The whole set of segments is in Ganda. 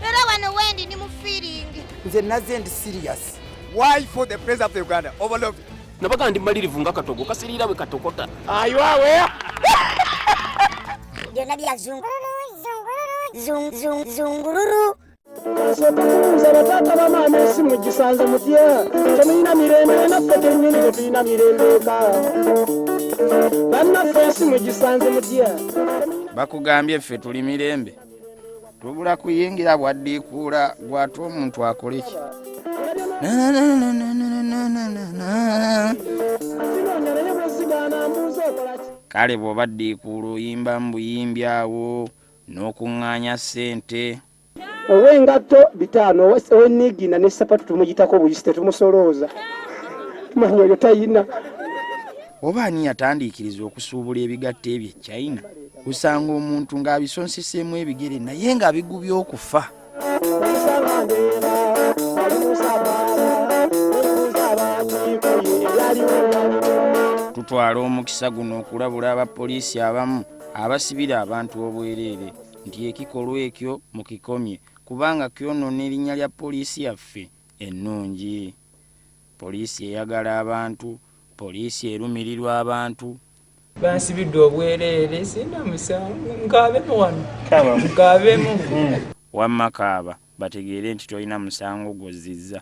Era wano wendi ni mu feeling. Nze naze ndi serious. Why for the president of Uganda overlooked? Nabaga ndi malirivu nga katogo kasirira we katokota. Aywawe. Byonna bya zungururu. Nze batata bamama esimu gisanze mutya temulina mirembe naffe tenyini tetulina mirembe ka bannaffe esimu gisanze mutya bakugambye ffe tuli mirembe tubula kuyingira bwaddiikuula gwate omuntu akole ki kale bw'oba ddiikuula oyimba mu buyimbi awo n'okuŋŋaanya ssente ow'engatto 5 ow'enniigina n'essapatu tumugitako buyisi tetumusolooza manya oyo tayina oba ani yatandiikiriza okusuubula ebigatto ebyo e China usanga omuntu ng'abisonseseemu ebigere naye ng'abigubye okufa tutwala omukisa guno okulabula abapoliisi abamu abasibira abantu obwereere nti ekikolwa ekyo mukikomye kubanga kyonoona erinnya lya poliisi yaffe ennungi. Poliisi eyagala abantu, poliisi erumirirwa abantu. Bansibidde obwereere sina musango nkaabemu wano nkaabemu wamma kaaba bategeere nti tolina musango gw'ozzizza.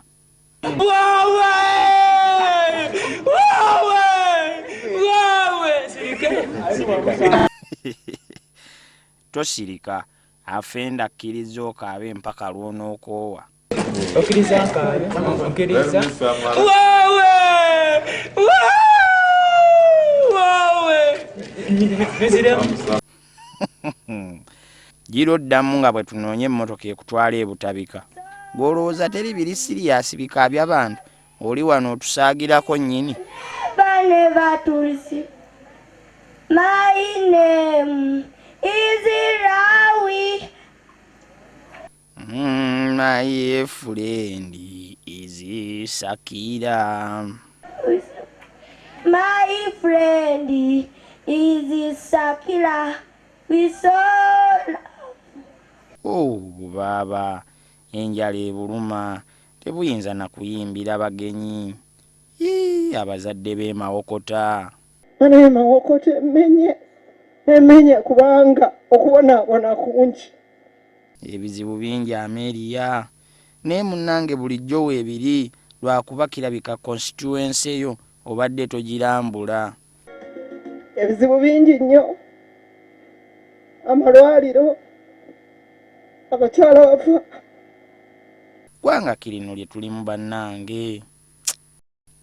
Tosirika afenda akkiriza okaabe mpaka lw'onookoowa. Okkiriza nkaabe okkiriza Giro oddamu nga bwe tunoonya emmotoka ekutwala ebutabika. Gw'olowooza teri biri siriyasi bikaabya bantu oli wano otusaagirako nnyini. Bane batulisi. My name is Rawi. My friend is Sakira. My friend is Sakira. We saw. Oh baba enjala ebuluma tebuyinza na kuyimbira bagenyi. Abazadde b'emawokota. ane mawokota emenye kubanga okubonaabona kungi. Ebizibu bingi Ameriya naye munnange bulijjo weebiri lwakuba kirabika constituency eyo obadde togirambula. Ebizibu bingi nnyo, amalwaliro, abakyala bafa. Gwanga kirino lye tulimu bannange.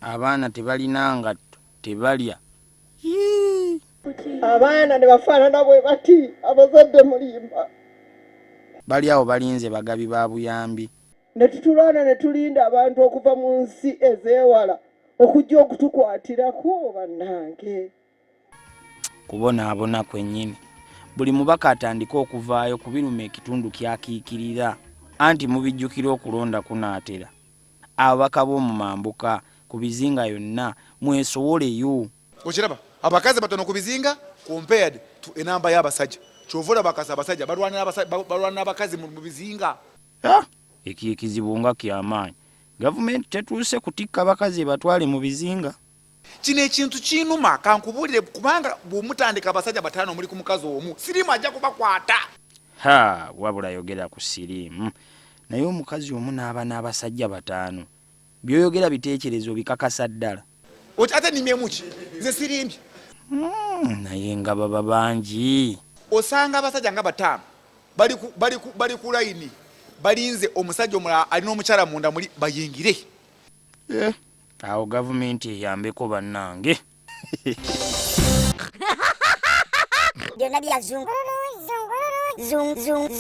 Abaana tebalina ngatto tebalya. Abaana ne bafaanana bwe bati abazadde mulimba. Bali awo balinze bagabi ba buyambi. Ne tutulwana ne tulinda abantu okuva mu nsi ezeewala okujja okutukwatirako bannange. Kubonaabona kwennyini. Buli mubaka atandika okuvaayo ku biruma ekitundu kyakiikirira anti mubijjukira okulonda kunaatera. Ababaka b'omu mambuka ku bizinga yonna mwesowoleyo. Okiraba abakazi batono ku bizinga compared to enamba y'abasajja. Kyovula abasajja balwana abakazi mu bizinga. Ekizibu nga ky'amaanyi. Gavumenti tetuuse kutikka bakazi batwale mu bizinga. Kino ekintu kinuma kankubulire kubanga bw'omutandika abasajja 5 muri ku mukazi omu sirimu ajja kubakwata. Wabula yogera ku sirimu. Naye omukazi omu n'aba n'abasajja 5. Byoyogera biteekerezo bikakasa ddala. Ate nimyemu ki? Nze sirimbi. Naye nga baba bangi. Osanga abasajja nga 5 bali ku layini balinze omusajja omulala alina omukyala munda muli bayingire. Awo gavumenti eyambeko bannange. Byonna bya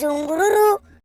zungururu.